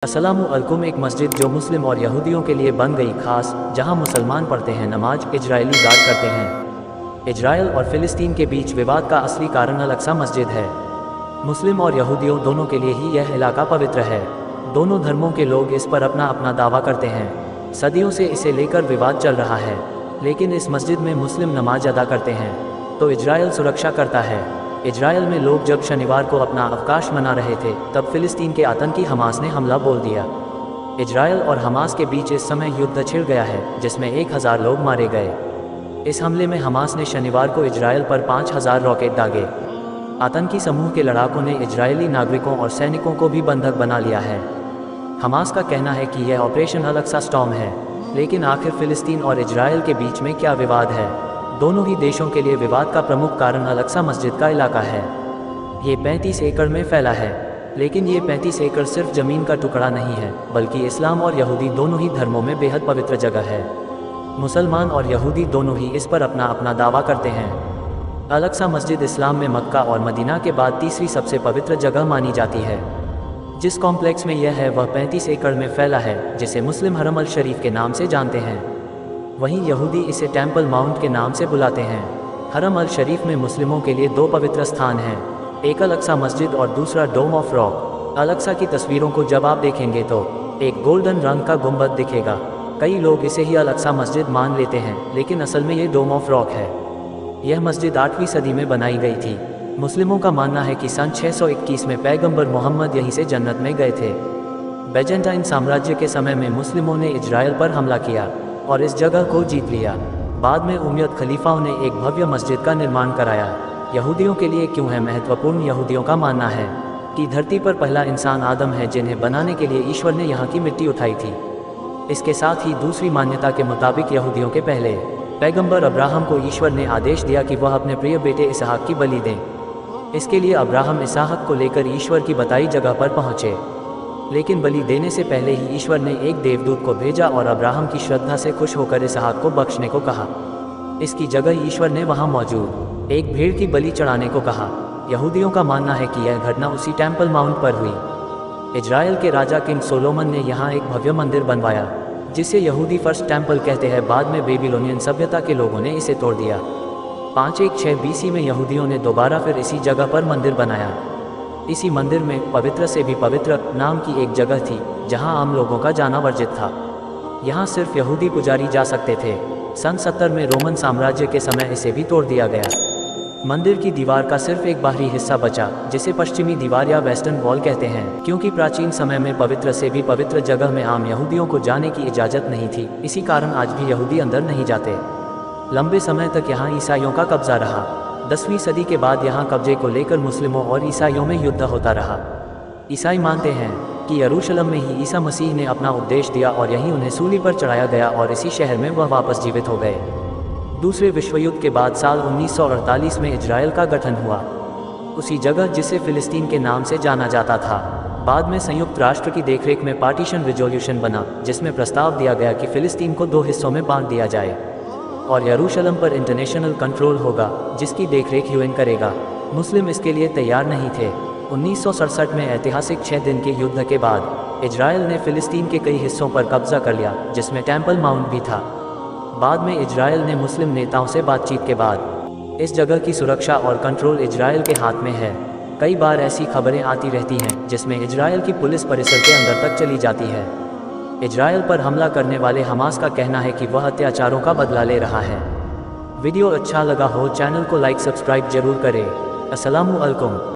अस्सलामु अलैकुम। एक मस्जिद जो मुस्लिम और यहूदियों के लिए बन गई खास, जहां मुसलमान पढ़ते हैं नमाज, इजरायली गार्ड करते हैं। इजरायल और फिलिस्तीन के बीच विवाद का असली कारण अल-अक्सा मस्जिद है। मुस्लिम और यहूदियों दोनों के लिए ही यह इलाका पवित्र है। दोनों धर्मों के लोग इस पर अपना अपना दावा करते हैं। सदियों से इसे लेकर विवाद चल रहा है, लेकिन इस मस्जिद में मुस्लिम नमाज अदा करते हैं तो इजरायल सुरक्षा करता है। इजरायल में लोग जब शनिवार को अपना अवकाश मना रहे थे, तब फिलिस्तीन के आतंकी हमास ने हमला बोल दिया। इजरायल और हमास के बीच इस समय युद्ध छिड़ गया है, जिसमें 1000 लोग मारे गए। इस हमले में हमास ने शनिवार को इजरायल पर 5000 रॉकेट दागे। आतंकी समूह के लड़ाकों ने इजरायली नागरिकों और सैनिकों को भी बंधक बना लिया है। हमास का कहना है कि यह ऑपरेशन अल-अक्सा स्टॉर्म है, लेकिन आखिर फिलिस्तीन और इजरायल के बीच में क्या विवाद है? दोनों ही देशों के लिए विवाद का प्रमुख कारण अल-अक्सा मस्जिद का इलाका है। ये 35 एकड़ में फैला है, लेकिन ये 35 एकड़ सिर्फ ज़मीन का टुकड़ा नहीं है, बल्कि इस्लाम और यहूदी दोनों ही धर्मों में बेहद पवित्र जगह है। मुसलमान और यहूदी दोनों ही इस पर अपना अपना दावा करते हैं। अल-अक्सा मस्जिद इस्लाम में मक्का और मदीना के बाद तीसरी सबसे पवित्र जगह मानी जाती है। जिस कॉम्प्लेक्स में यह है वह 35 एकड़ में फैला है, जिसे मुस्लिम हरम अल शरीफ के नाम से जानते हैं। वहीं यहूदी इसे टेम्पल माउंट के नाम से बुलाते हैं। हरम अल शरीफ में मुस्लिमों के लिए 2 पवित्र स्थान हैं, एक अल-अक्सा मस्जिद और दूसरा डोम ऑफ रॉक। अल-अक्सा की तस्वीरों को जब आप देखेंगे तो एक गोल्डन रंग का गुंबद दिखेगा। कई लोग इसे ही अल-अक्सा मस्जिद मान लेते हैं, लेकिन असल में ये डोम ऑफ रॉक है। यह मस्जिद 8वीं सदी में बनाई गई थी। मुस्लिमों का मानना है कि सन 621 में पैगंबर मोहम्मद यहीं से जन्नत में गए थे। बैजेंटाइन साम्राज्य के समय में मुस्लिमों ने इजरायल पर हमला किया और इस जगह को जीत लिया। बाद में उमय्यद खलीफाओं ने एक भव्य मस्जिद का निर्माण कराया। यहूदियों के लिए क्यों है महत्वपूर्ण? यहूदियों का मानना है कि धरती पर पहला इंसान आदम है, जिन्हें बनाने के लिए ईश्वर ने यहाँ की मिट्टी उठाई थी। इसके साथ ही दूसरी मान्यता के मुताबिक यहूदियों के पहले पैगंबर अब्राहम को ईश्वर ने आदेश दिया कि वह अपने प्रिय बेटे इसहाक की बलि दें। इसके लिए अब्राहम इसहाक को लेकर ईश्वर की बताई जगह पर पहुँचे, लेकिन बलि देने से पहले ही ईश्वर ने एक देवदूत को भेजा और अब्राहम की श्रद्धा से खुश होकर इसहाक को बख्शने को कहा। इसकी जगह ईश्वर ने वहां मौजूद एक भेड़ की बलि चढ़ाने को कहा। यहूदियों का मानना है कि यह घटना उसी टेम्पल माउंट पर हुई। इजरायल के राजा किंग सोलोमन ने यहाँ एक भव्य मंदिर बनवाया, जिसे यहूदी फर्स्ट टेम्पल कहते हैं। बाद में बेबीलोनियन सभ्यता के लोगों ने इसे तोड़ दिया। 516 BC में यहूदियों ने दोबारा फिर इसी जगह पर मंदिर बनाया। इसी मंदिर में पवित्र से भी पवित्र नाम की एक जगह थी, जहां आम लोगों का जाना वर्जित था। यहां सिर्फ यहूदी पुजारी जा सकते थे। सन 70 में रोमन साम्राज्य के समय इसे भी तोड़ दिया गया। मंदिर की दीवार का सिर्फ एक बाहरी हिस्सा बचा, जिसे पश्चिमी दीवार या वेस्टर्न वॉल कहते हैं, क्योंकि प्राचीन समय में पवित्र से भी पवित्र जगह में आम यहूदियों को जाने की इजाज़त नहीं थी। इसी कारण आज भी यहूदी अंदर नहीं जाते। लंबे समय तक यहाँ ईसाइयों का कब्जा रहा। 10वीं सदी के बाद यहाँ कब्जे को लेकर मुस्लिमों और ईसाइयों में युद्ध होता रहा। ईसाई मानते हैं कि यरूशलेम में ही ईसा मसीह ने अपना उपदेश दिया और यहीं उन्हें सूली पर चढ़ाया गया और इसी शहर में वह वापस जीवित हो गए। दूसरे विश्व युद्ध के बाद साल 1948 में इजरायल का गठन हुआ, उसी जगह जिसे फिलिस्तीन के नाम से जाना जाता था। बाद में संयुक्त राष्ट्र की देखरेख में पार्टीशन रिजोल्यूशन बना, जिसमें प्रस्ताव दिया गया कि फिलिस्तीन को 2 हिस्सों में बांट दिया जाए और यरूशलेम पर इंटरनेशनल कंट्रोल होगा, जिसकी देखरेख यूएन करेगा। मुस्लिम इसके लिए तैयार नहीं थे। 1967 में ऐतिहासिक 6 दिन के युद्ध के बाद इजरायल ने फिलिस्तीन के कई हिस्सों पर कब्जा कर लिया, जिसमें टेम्पल माउंट भी था। बाद में इजरायल ने मुस्लिम नेताओं से बातचीत के बाद इस जगह की सुरक्षा और कंट्रोल इजरायल के हाथ में है। कई बार ऐसी खबरें आती रहती हैं जिसमें इजरायल की पुलिस परिसर के अंदर तक चली जाती है। इजरायल पर हमला करने वाले हमास का कहना है कि वह अत्याचारों का बदला ले रहा है। वीडियो अच्छा लगा हो चैनल को लाइक सब्सक्राइब जरूर करें। अस्सलामु अलैकुम।